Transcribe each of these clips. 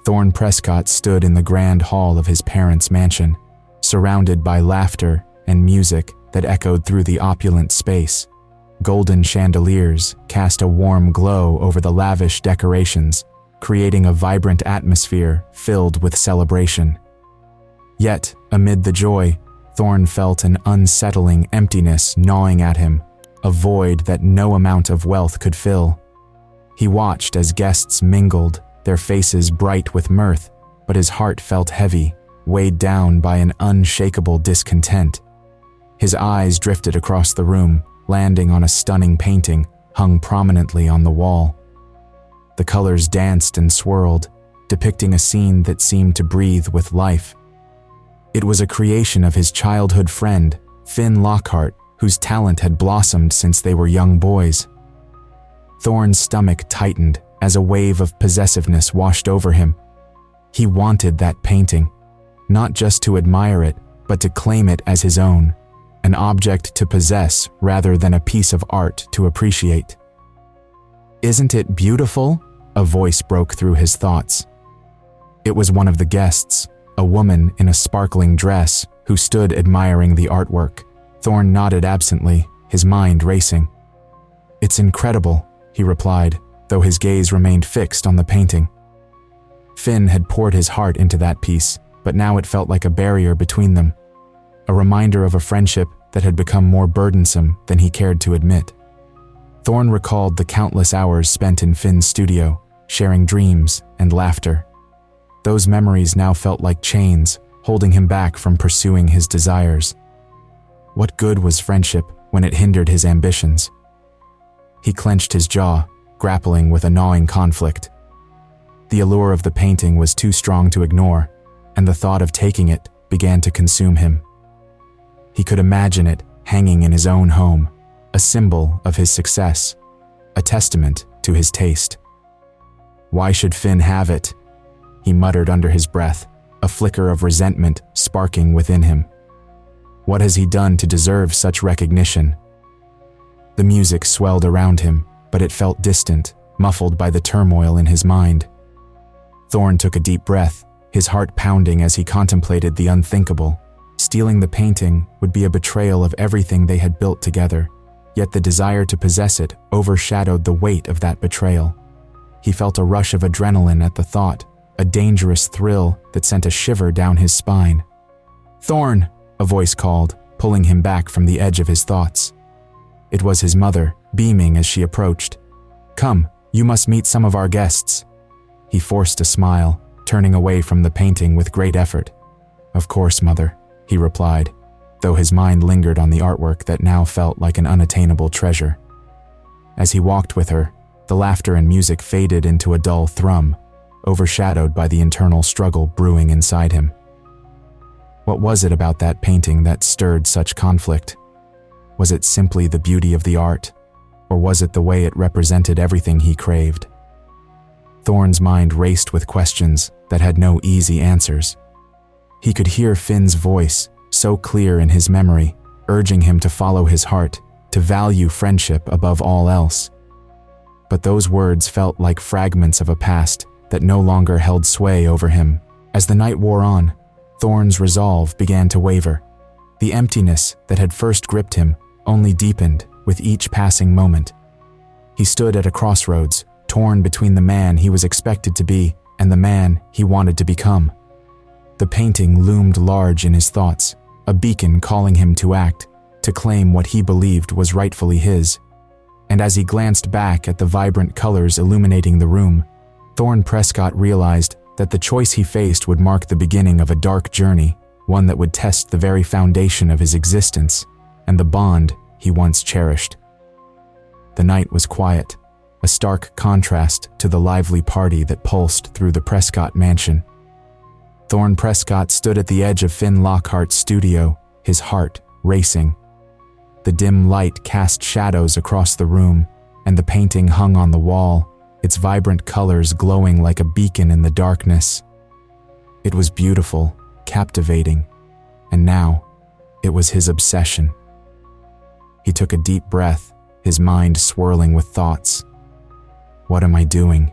Thorne Prescott stood in the grand hall of his parents' mansion, surrounded by laughter and music that echoed through the opulent space. Golden chandeliers cast a warm glow over the lavish decorations, creating a vibrant atmosphere filled with celebration. Yet, amid the joy, Thorne felt an unsettling emptiness gnawing at him, a void that no amount of wealth could fill. He watched as guests mingled, their faces bright with mirth, but his heart felt heavy, weighed down by an unshakable discontent. His eyes drifted across the room, landing on a stunning painting hung prominently on the wall. The colors danced and swirled, depicting a scene that seemed to breathe with life. It was a creation of his childhood friend, Finn Lockhart, whose talent had blossomed since they were young boys. Thorne's stomach tightened as a wave of possessiveness washed over him. He wanted that painting, not just to admire it, but to claim it as his own, an object to possess rather than a piece of art to appreciate. "Isn't it beautiful?" a voice broke through his thoughts. It was one of the guests, a woman in a sparkling dress, who stood admiring the artwork. Thorne nodded absently, his mind racing. "It's incredible," he replied, though his gaze remained fixed on the painting. Finn had poured his heart into that piece, but now it felt like a barrier between them, a reminder of a friendship that had become more burdensome than he cared to admit. Thorne recalled the countless hours spent in Finn's studio, sharing dreams and laughter. Those memories now felt like chains, holding him back from pursuing his desires. What good was friendship when it hindered his ambitions? He clenched his jaw, grappling with a gnawing conflict. The allure of the painting was too strong to ignore, and the thought of taking it began to consume him. He could imagine it hanging in his own home, a symbol of his success, a testament to his taste. Why should Finn have it? He muttered under his breath, a flicker of resentment sparking within him. What has he done to deserve such recognition? The music swelled around him, but it felt distant, muffled by the turmoil in his mind. Thorne took a deep breath, his heart pounding as he contemplated the unthinkable. Stealing the painting would be a betrayal of everything they had built together, yet the desire to possess it overshadowed the weight of that betrayal. He felt a rush of adrenaline at the thought, a dangerous thrill that sent a shiver down his spine. "Thorne!" a voice called, pulling him back from the edge of his thoughts. It was his mother, beaming as she approached. "Come, you must meet some of our guests." He forced a smile, turning away from the painting with great effort. "Of course, Mother," he replied, though his mind lingered on the artwork that now felt like an unattainable treasure. As he walked with her, the laughter and music faded into a dull thrum, overshadowed by the internal struggle brewing inside him. What was it about that painting that stirred such conflict? Was it simply the beauty of the art, or was it the way it represented everything he craved? Thorne's mind raced with questions that had no easy answers. He could hear Finn's voice, so clear in his memory, urging him to follow his heart, to value friendship above all else. But those words felt like fragments of a past that no longer held sway over him. As the night wore on, Thorne's resolve began to waver. The emptiness that had first gripped him only deepened with each passing moment. He stood at a crossroads, torn between the man he was expected to be and the man he wanted to become. The painting loomed large in his thoughts, a beacon calling him to act, to claim what he believed was rightfully his. And as he glanced back at the vibrant colors illuminating the room, Thorne Prescott realized that the choice he faced would mark the beginning of a dark journey, one that would test the very foundation of his existence and the bond he once cherished. The night was quiet, a stark contrast to the lively party that pulsed through the Prescott mansion. Thorne Prescott stood at the edge of Finn Lockhart's studio, his heart racing. The dim light cast shadows across the room, and the painting hung on the wall, its vibrant colors glowing like a beacon in the darkness. It was beautiful, captivating, and now it was his obsession. He took a deep breath, his mind swirling with thoughts. "What am I doing?"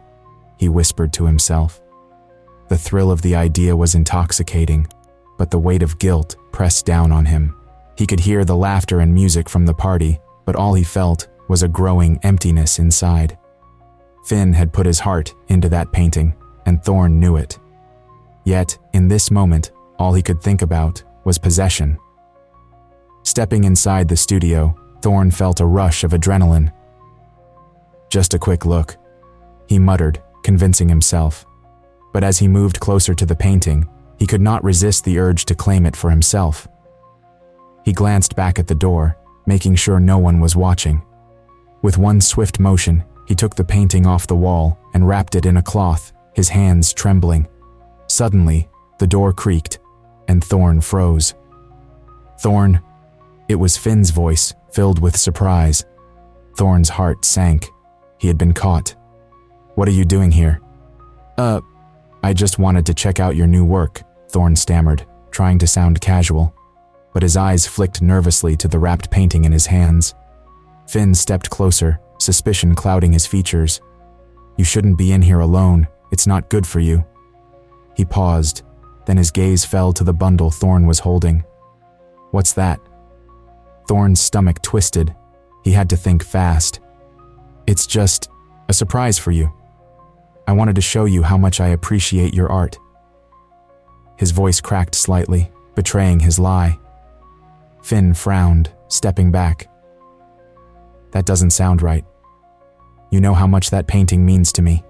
he whispered to himself. The thrill of the idea was intoxicating, but the weight of guilt pressed down on him. He could hear the laughter and music from the party, but all he felt was a growing emptiness inside. Finn had put his heart into that painting, and Thorn knew it. Yet, in this moment, all he could think about was possession. Stepping inside the studio, Thorn felt a rush of adrenaline. Just a quick look, he muttered, convincing himself. But as he moved closer to the painting, he could not resist the urge to claim it for himself. He glanced back at the door, making sure no one was watching. With one swift motion, he took the painting off the wall and wrapped it in a cloth, his hands trembling. Suddenly, the door creaked, and Thorn froze. "Thorn." It was Finn's voice, filled with surprise. Thorn's heart sank. He had been caught. "What are you doing here?" I just wanted to check out your new work," Thorn stammered, trying to sound casual. But his eyes flicked nervously to the wrapped painting in his hands. Finn stepped closer, suspicion clouding his features. "You shouldn't be in here alone. It's not good for you." He paused, then his gaze fell to the bundle Thorn was holding. "What's that?" Thorn's stomach twisted. He had to think fast. "It's just a surprise for you. I wanted to show you how much I appreciate your art." His voice cracked slightly, betraying his lie. Finn frowned, stepping back. "That doesn't sound right. You know how much that painting means to me."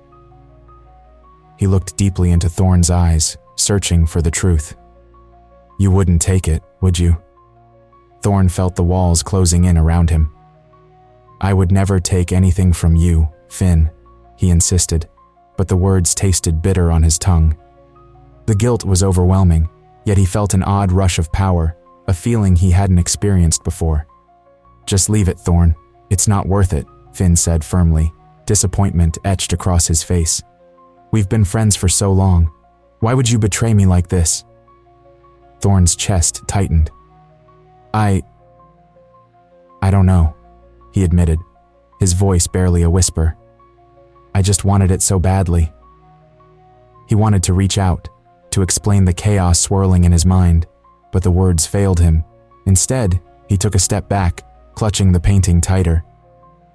He looked deeply into Thorn's eyes, searching for the truth. "You wouldn't take it, would you?" Thorn felt the walls closing in around him. "I would never take anything from you, Finn," he insisted, but the words tasted bitter on his tongue. The guilt was overwhelming, yet he felt an odd rush of power, a feeling he hadn't experienced before. "Just leave it, Thorn. It's not worth it," Finn said firmly, disappointment etched across his face. "We've been friends for so long. Why would you betray me like this?" Thorn's chest tightened. I don't know," he admitted, his voice barely a whisper. "I just wanted it so badly." He wanted to reach out, to explain the chaos swirling in his mind, but the words failed him. Instead, he took a step back, clutching the painting tighter.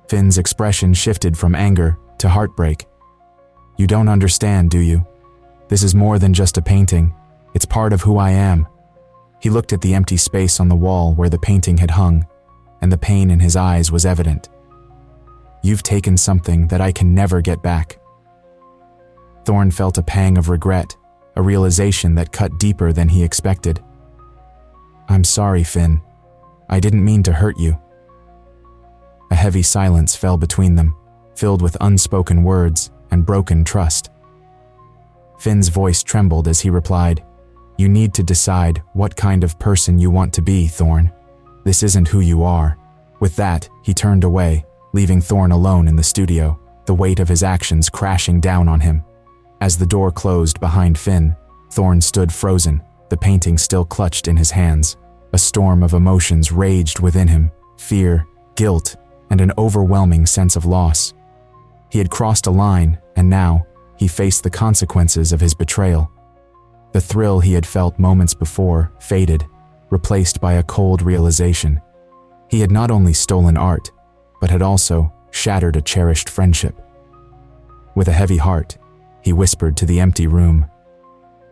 Finn's expression shifted from anger to heartbreak. "You don't understand, do you? This is more than just a painting. It's part of who I am." He looked at the empty space on the wall where the painting had hung, and the pain in his eyes was evident. "You've taken something that I can never get back." Thorn felt a pang of regret, a realization that cut deeper than he expected. "I'm sorry, Finn. I didn't mean to hurt you." A heavy silence fell between them, filled with unspoken words and broken trust. Finn's voice trembled as he replied, "You need to decide what kind of person you want to be, Thorn. This isn't who you are." With that, he turned away, leaving Thorn alone in the studio, the weight of his actions crashing down on him. As the door closed behind Finn, Thorn stood frozen, the painting still clutched in his hands. A storm of emotions raged within him, fear, guilt, and an overwhelming sense of loss. He had crossed a line, and now, he faced the consequences of his betrayal. The thrill he had felt moments before faded, replaced by a cold realization. He had not only stolen art, but had also shattered a cherished friendship. With a heavy heart, he whispered to the empty room,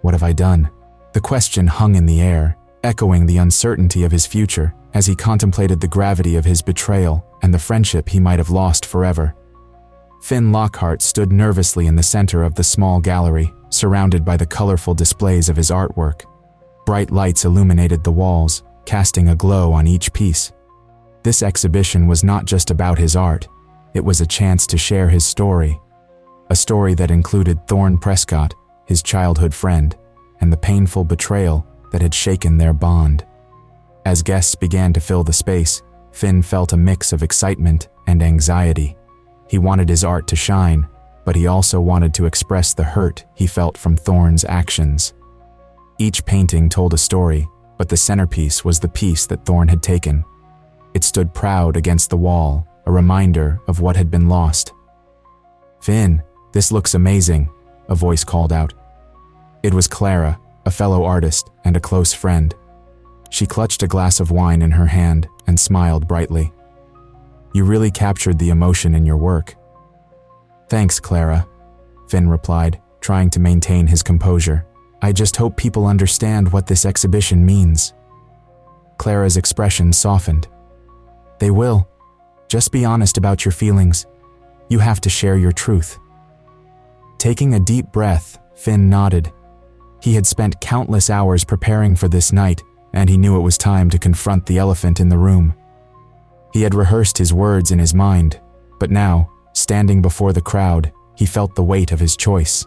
"What have I done?" The question hung in the air, echoing the uncertainty of his future as he contemplated the gravity of his betrayal and the friendship he might have lost forever. Finn Lockhart stood nervously in the center of the small gallery, surrounded by the colorful displays of his artwork. Bright lights illuminated the walls, casting a glow on each piece. This exhibition was not just about his art, it was a chance to share his story. A story that included Thorn Prescott, his childhood friend, and the painful betrayal that had shaken their bond. As guests began to fill the space, Finn felt a mix of excitement and anxiety. He wanted his art to shine, but he also wanted to express the hurt he felt from Thorn's actions. Each painting told a story, but the centerpiece was the piece that Thorn had taken. It stood proud against the wall, a reminder of what had been lost. "Finn, this looks amazing," a voice called out. It was Clara, a fellow artist and a close friend. She clutched a glass of wine in her hand and smiled brightly. "You really captured the emotion in your work." "Thanks, Clara," Finn replied, trying to maintain his composure. "I just hope people understand what this exhibition means." Clara's expression softened. "They will. Just be honest about your feelings. You have to share your truth." Taking a deep breath, Finn nodded. He had spent countless hours preparing for this night, and he knew it was time to confront the elephant in the room. He had rehearsed his words in his mind, but now, standing before the crowd, he felt the weight of his choice.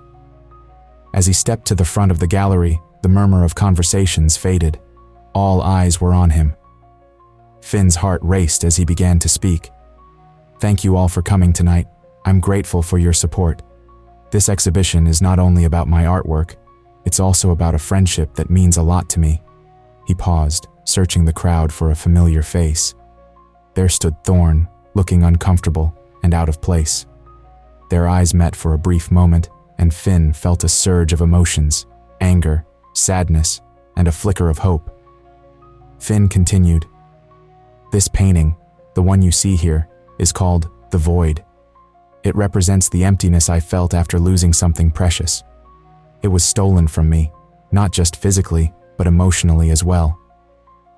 As he stepped to the front of the gallery, the murmur of conversations faded. All eyes were on him. Finn's heart raced as he began to speak. "Thank you all for coming tonight. I'm grateful for your support. This exhibition is not only about my artwork, it's also about a friendship that means a lot to me." He paused, searching the crowd for a familiar face. There stood Thorn, looking uncomfortable and out of place. Their eyes met for a brief moment, and Finn felt a surge of emotions: anger, sadness, and a flicker of hope. Finn continued, "This painting, the one you see here, is called The Void. It represents the emptiness I felt after losing something precious. It was stolen from me, not just physically, but emotionally as well."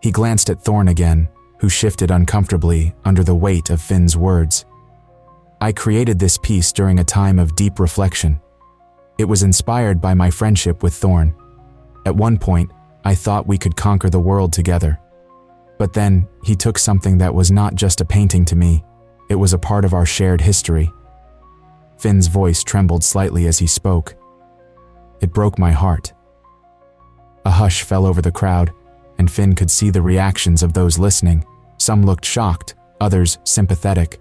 He glanced at Thorn again, who shifted uncomfortably under the weight of Finn's words. "I created this piece during a time of deep reflection. It was inspired by my friendship with Thorn. At one point, I thought we could conquer the world together. But then, he took something that was not just a painting to me, it was a part of our shared history." Finn's voice trembled slightly as he spoke. "It broke my heart." A hush fell over the crowd, and Finn could see the reactions of those listening. Some looked shocked, others sympathetic.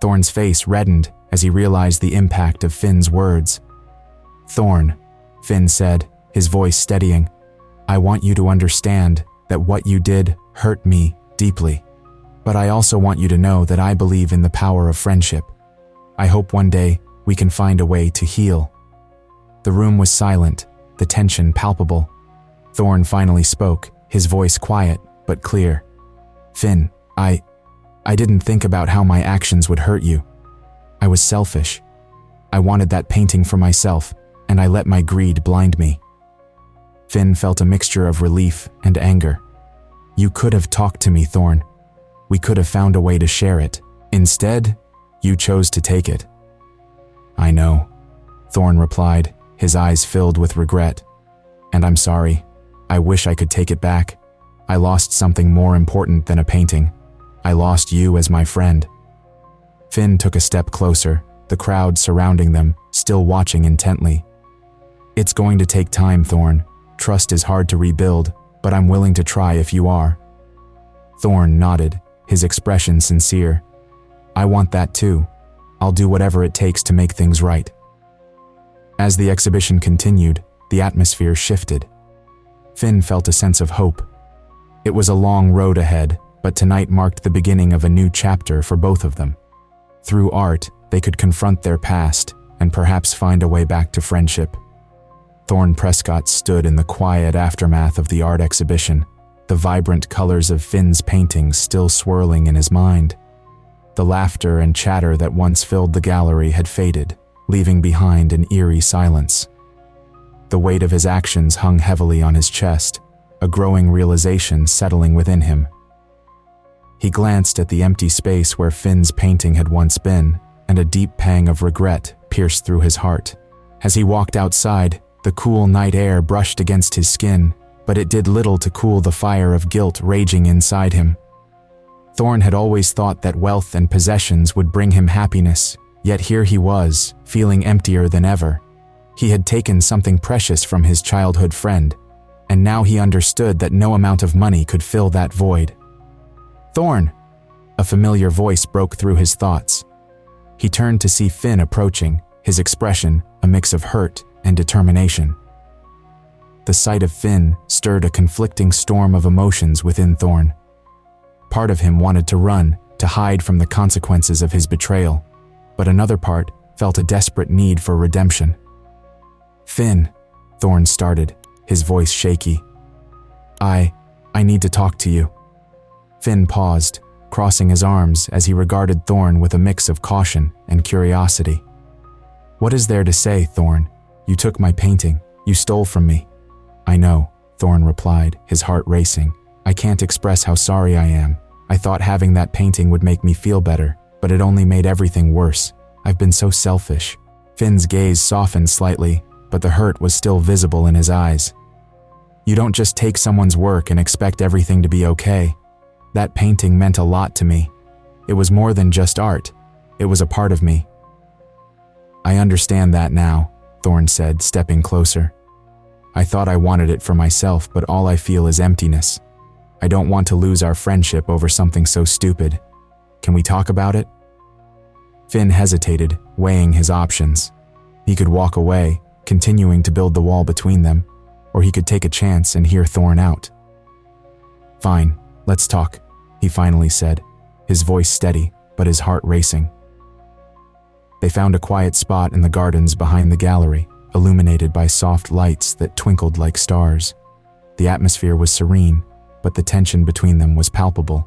Thorn's face reddened as he realized the impact of Finn's words. "Thorn," Finn said, his voice steadying, "I want you to understand that what you did hurt me deeply. But I also want you to know that I believe in the power of friendship. I hope one day we can find a way to heal." The room was silent, the tension palpable. Thorn finally spoke, his voice quiet but clear. "Finn, I didn't think about how my actions would hurt you. I was selfish. I wanted that painting for myself, and I let my greed blind me." Finn felt a mixture of relief and anger. "You could have talked to me, Thorn. We could have found a way to share it. Instead, you chose to take it." "I know," Thorn replied, his eyes filled with regret. "And I'm sorry. I wish I could take it back. I lost something more important than a painting. I lost you as my friend." Finn took a step closer, the crowd surrounding them, still watching intently. "It's going to take time, Thorn. Trust is hard to rebuild, but I'm willing to try if you are." Thorn nodded, his expression sincere. "I want that too. I'll do whatever it takes to make things right." As the exhibition continued, the atmosphere shifted. Finn felt a sense of hope. It was a long road ahead, but tonight marked the beginning of a new chapter for both of them. Through art, they could confront their past and perhaps find a way back to friendship. Thorn Prescott stood in the quiet aftermath of the art exhibition, the vibrant colors of Finn's paintings still swirling in his mind. The laughter and chatter that once filled the gallery had faded, leaving behind an eerie silence. The weight of his actions hung heavily on his chest, a growing realization settling within him. He glanced at the empty space where Finn's painting had once been, and a deep pang of regret pierced through his heart. As he walked outside, the cool night air brushed against his skin, but it did little to cool the fire of guilt raging inside him. Thorn had always thought that wealth and possessions would bring him happiness, yet here he was, feeling emptier than ever. He had taken something precious from his childhood friend, and now he understood that no amount of money could fill that void. "Thorn!" A familiar voice broke through his thoughts. He turned to see Finn approaching, his expression a mix of hurt and determination. The sight of Finn stirred a conflicting storm of emotions within Thorn. Part of him wanted to run, to hide from the consequences of his betrayal, but another part felt a desperate need for redemption. "Finn," Thorn started, his voice shaky. I need to talk to you. Finn paused, crossing his arms as he regarded Thorn with a mix of caution and curiosity. What is there to say, Thorn? You took my painting. You stole from me. I know, Thorn replied, his heart racing. I can't express how sorry I am. I thought having that painting would make me feel better, but it only made everything worse. I've been so selfish. Finn's gaze softened slightly, but the hurt was still visible in his eyes. You don't just take someone's work and expect everything to be okay. That painting meant a lot to me. It was more than just art. It was a part of me. I understand that now, Thorn said, stepping closer. I thought I wanted it for myself, but all I feel is emptiness. I don't want to lose our friendship over something so stupid. Can we talk about it? Finn hesitated, weighing his options. He could walk away, continuing to build the wall between them, or he could take a chance and hear Thorn out. Fine, let's talk, he finally said, his voice steady, but his heart racing. They found a quiet spot in the gardens behind the gallery, illuminated by soft lights that twinkled like stars. The atmosphere was serene, but the tension between them was palpable.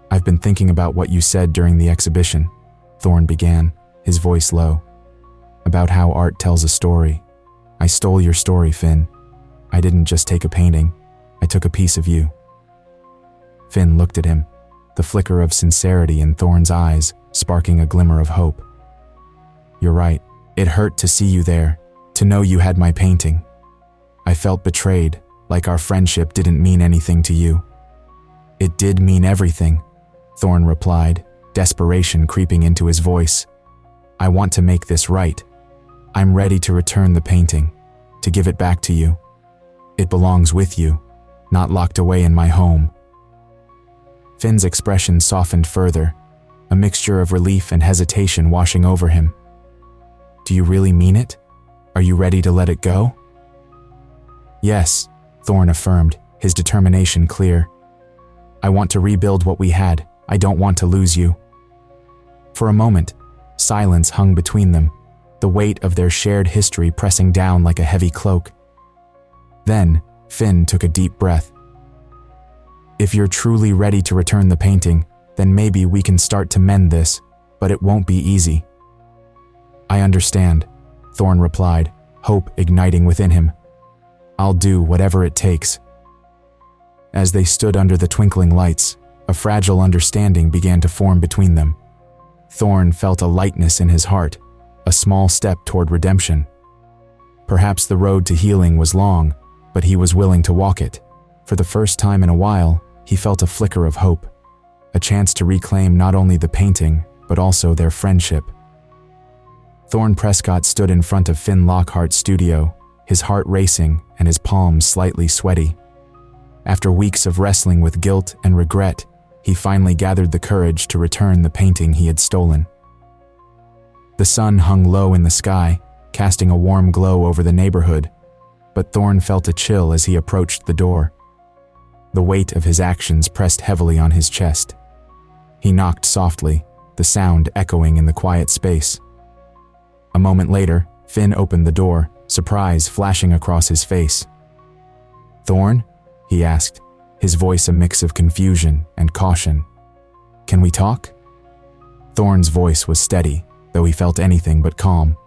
I've been thinking about what you said during the exhibition, Thorn began, his voice low. About how art tells a story. I stole your story, Finn. I didn't just take a painting. I took a piece of you. Finn looked at him, the flicker of sincerity in Thorn's eyes sparking a glimmer of hope. You're right. It hurt to see you there, to know you had my painting. I felt betrayed, like our friendship didn't mean anything to you. It did mean everything, Thorn replied, desperation creeping into his voice. I want to make this right. I'm ready to return the painting, to give it back to you. It belongs with you, not locked away in my home. Finn's expression softened further, a mixture of relief and hesitation washing over him. Do you really mean it? Are you ready to let it go? Yes, Thorn affirmed, his determination clear. I want to rebuild what we had. I don't want to lose you. For a moment, silence hung between them, the weight of their shared history pressing down like a heavy cloak. Then, Finn took a deep breath. If you're truly ready to return the painting, then maybe we can start to mend this, but it won't be easy. I understand, Thorn replied, hope igniting within him. I'll do whatever it takes. As they stood under the twinkling lights, a fragile understanding began to form between them. Thorn felt a lightness in his heart, a small step toward redemption. Perhaps the road to healing was long, but he was willing to walk it. For the first time in a while, he felt a flicker of hope, a chance to reclaim not only the painting, but also their friendship. Thorn Prescott stood in front of Finn Lockhart's studio, his heart racing and his palms slightly sweaty. After weeks of wrestling with guilt and regret, he finally gathered the courage to return the painting he had stolen. The sun hung low in the sky, casting a warm glow over the neighborhood, but Thorn felt a chill as he approached the door. The weight of his actions pressed heavily on his chest. He knocked softly, the sound echoing in the quiet space. A moment later, Finn opened the door, surprise flashing across his face. Thorn? He asked, his voice a mix of confusion and caution. Can we talk? Thorn's voice was steady, though he felt anything but calm.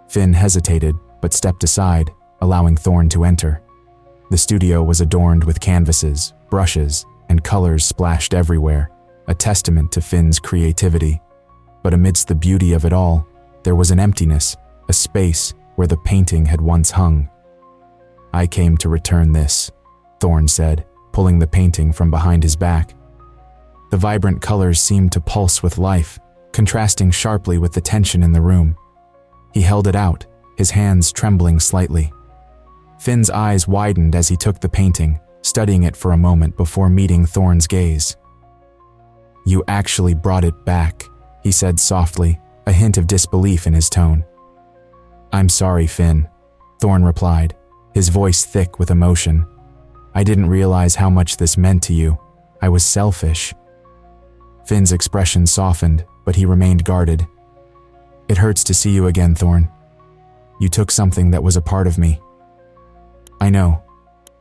Finn hesitated, but stepped aside, allowing Thorn to enter. The studio was adorned with canvases, brushes, and colors splashed everywhere, a testament to Finn's creativity. But amidst the beauty of it all, there was an emptiness, a space where the painting had once hung. I came to return this, Thorn said, pulling the painting from behind his back. The vibrant colors seemed to pulse with life, contrasting sharply with the tension in the room. He held it out, his hands trembling slightly. Finn's eyes widened as he took the painting, studying it for a moment before meeting Thorn's gaze. You actually brought it back, he said softly, a hint of disbelief in his tone. I'm sorry, Finn, Thorn replied, his voice thick with emotion. I didn't realize how much this meant to you. I was selfish. Finn's expression softened, but he remained guarded. It hurts to see you again, Thorn. You took something that was a part of me. I know.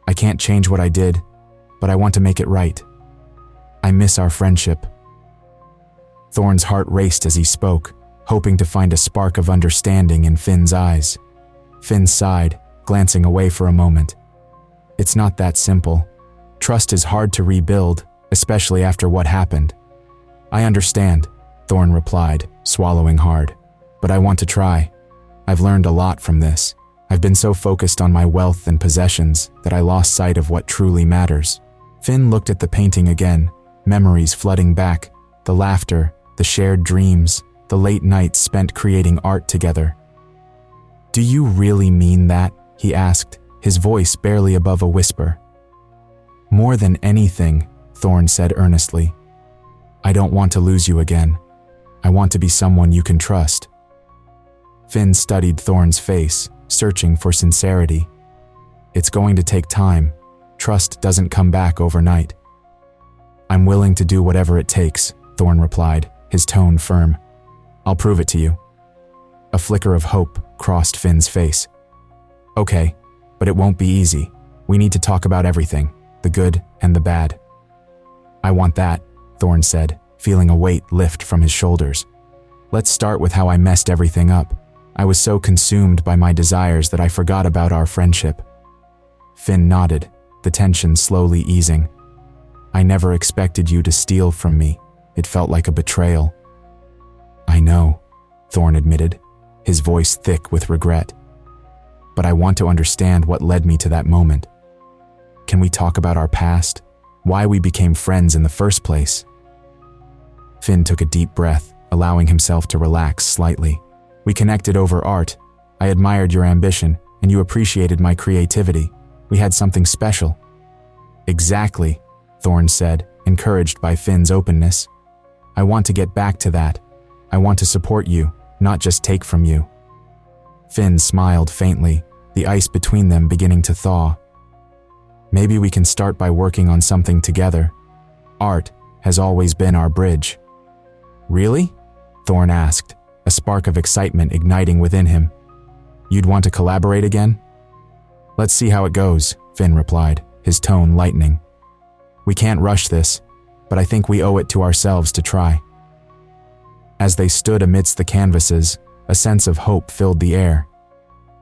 I can't change what I did, but I want to make it right. I miss our friendship." Thorn's heart raced as he spoke, hoping to find a spark of understanding in Finn's eyes. Finn sighed, glancing away for a moment. "It's not that simple. Trust is hard to rebuild, especially after what happened." "I understand," Thorn replied, swallowing hard. "But I want to try. I've learned a lot from this. I've been so focused on my wealth and possessions that I lost sight of what truly matters." Finn looked at the painting again, memories flooding back, the laughter, the shared dreams, the late nights spent creating art together. "Do you really mean that?" he asked, his voice barely above a whisper. "More than anything," Thorn said earnestly. "I don't want to lose you again. I want to be someone you can trust." Finn studied Thorn's face, searching for sincerity. "It's going to take time. Trust doesn't come back overnight." "I'm willing to do whatever it takes," Thorn replied, his tone firm. "I'll prove it to you." A flicker of hope crossed Finn's face. "Okay, but it won't be easy. We need to talk about everything, the good and the bad." "I want that," Thorn said, feeling a weight lift from his shoulders. "Let's start with how I messed everything up. I was so consumed by my desires that I forgot about our friendship." Finn nodded, the tension slowly easing. "I never expected you to steal from me. It felt like a betrayal." "I know," Thorn admitted, his voice thick with regret. "But I want to understand what led me to that moment. Can we talk about our past? Why we became friends in the first place?" Finn took a deep breath, allowing himself to relax slightly. "We connected over art. I admired your ambition, and you appreciated my creativity. We had something special." "Exactly," Thorn said, encouraged by Finn's openness. "I want to get back to that. I want to support you, not just take from you." Finn smiled faintly, the ice between them beginning to thaw. "Maybe we can start by working on something together. Art has always been our bridge." "Really?" Thorn asked, a spark of excitement igniting within him. "You'd want to collaborate again?" "Let's see how it goes," Finn replied, his tone lightening. "We can't rush this, but I think we owe it to ourselves to try." As they stood amidst the canvases, a sense of hope filled the air.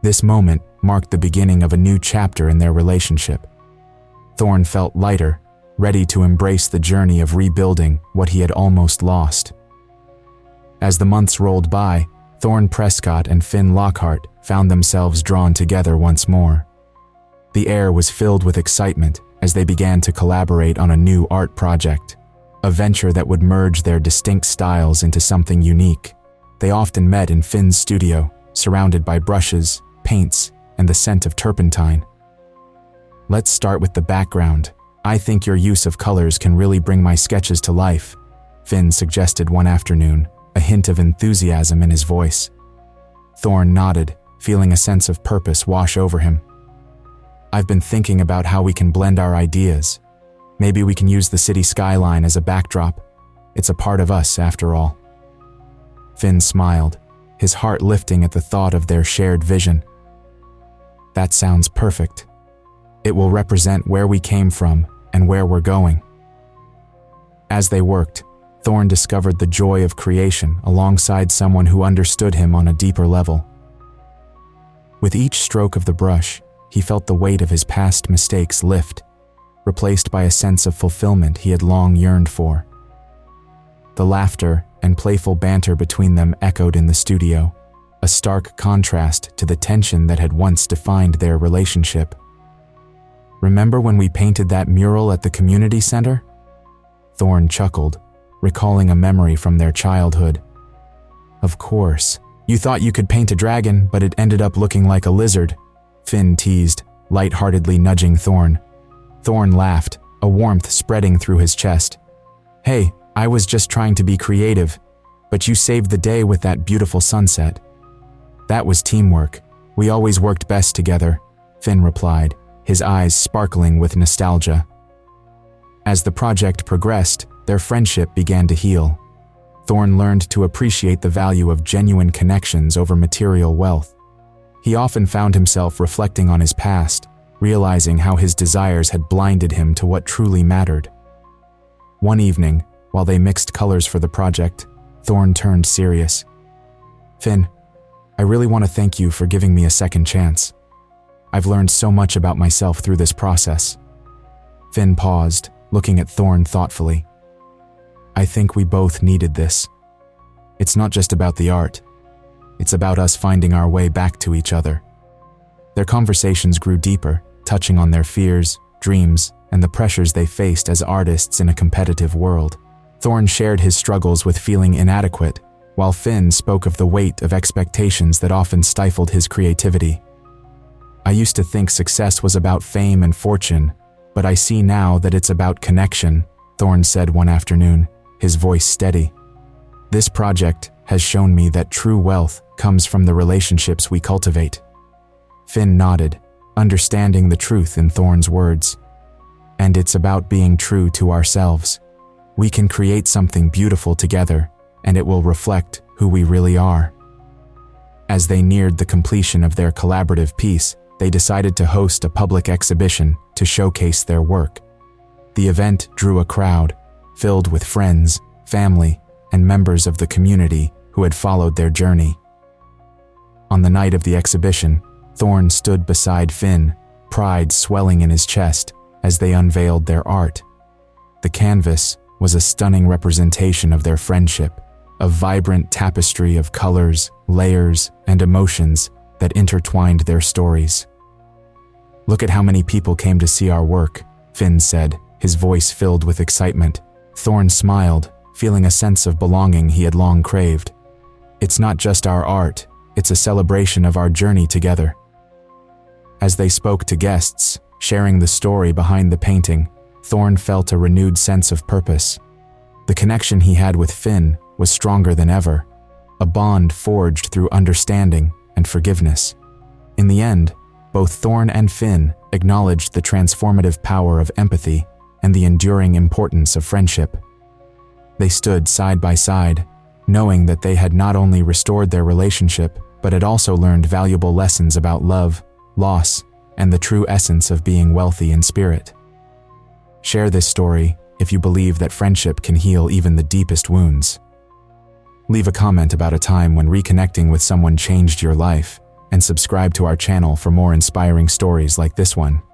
This moment marked the beginning of a new chapter in their relationship. Thorn felt lighter, ready to embrace the journey of rebuilding what he had almost lost. As the months rolled by, Thorn Prescott and Finn Lockhart found themselves drawn together once more. The air was filled with excitement as they began to collaborate on a new art project, a venture that would merge their distinct styles into something unique. They often met in Finn's studio, surrounded by brushes, paints, and the scent of turpentine. "Let's start with the background. I think your use of colors can really bring my sketches to life," Finn suggested one afternoon, a hint of enthusiasm in his voice. Thorn nodded, feeling a sense of purpose wash over him. "I've been thinking about how we can blend our ideas. Maybe we can use the city skyline as a backdrop. It's a part of us, after all." Finn smiled, his heart lifting at the thought of their shared vision. "That sounds perfect. It will represent where we came from and where we're going." As they worked, Thorn discovered the joy of creation alongside someone who understood him on a deeper level. With each stroke of the brush, he felt the weight of his past mistakes lift, replaced by a sense of fulfillment he had long yearned for. The laughter and playful banter between them echoed in the studio, a stark contrast to the tension that had once defined their relationship. "Remember when we painted that mural at the community center?" Thorn chuckled, recalling a memory from their childhood. "Of course. You thought you could paint a dragon, but it ended up looking like a lizard," Finn teased, lightheartedly nudging Thorn. Thorn laughed, a warmth spreading through his chest. "Hey, I was just trying to be creative, but you saved the day with that beautiful sunset." "That was teamwork. We always worked best together," Finn replied, his eyes sparkling with nostalgia. As the project progressed, their friendship began to heal. Thorn learned to appreciate the value of genuine connections over material wealth. He often found himself reflecting on his past, realizing how his desires had blinded him to what truly mattered. One evening, while they mixed colors for the project, Thorn turned serious. "Finn, I really want to thank you for giving me a second chance. I've learned so much about myself through this process." Finn paused, looking at Thorn thoughtfully. "I think we both needed this. It's not just about the art. It's about us finding our way back to each other." Their conversations grew deeper, touching on their fears, dreams, and the pressures they faced as artists in a competitive world. Thorn shared his struggles with feeling inadequate, while Finn spoke of the weight of expectations that often stifled his creativity. "I used to think success was about fame and fortune, but I see now that it's about connection," Thorn said one afternoon, his voice steady. "This project has shown me that true wealth comes from the relationships we cultivate." Finn nodded, understanding the truth in Thorn's words. "And it's about being true to ourselves. We can create something beautiful together, and it will reflect who we really are." As they neared the completion of their collaborative piece, they decided to host a public exhibition to showcase their work. The event drew a crowd, filled with friends, family, and members of the community who had followed their journey. On the night of the exhibition, Thorn stood beside Finn, pride swelling in his chest as they unveiled their art. The canvas was a stunning representation of their friendship, a vibrant tapestry of colors, layers, and emotions that intertwined their stories. "Look at how many people came to see our work," Finn said, his voice filled with excitement. Thorn smiled, feeling a sense of belonging he had long craved. "It's not just our art, it's a celebration of our journey together." As they spoke to guests, sharing the story behind the painting, Thorn felt a renewed sense of purpose. The connection he had with Finn was stronger than ever, a bond forged through understanding and forgiveness. In the end, both Thorn and Finn acknowledged the transformative power of empathy and the enduring importance of friendship. They stood side by side, knowing that they had not only restored their relationship, but had also learned valuable lessons about love, loss, and the true essence of being wealthy in spirit. Share this story if you believe that friendship can heal even the deepest wounds. Leave a comment about a time when reconnecting with someone changed your life, and subscribe to our channel for more inspiring stories like this one.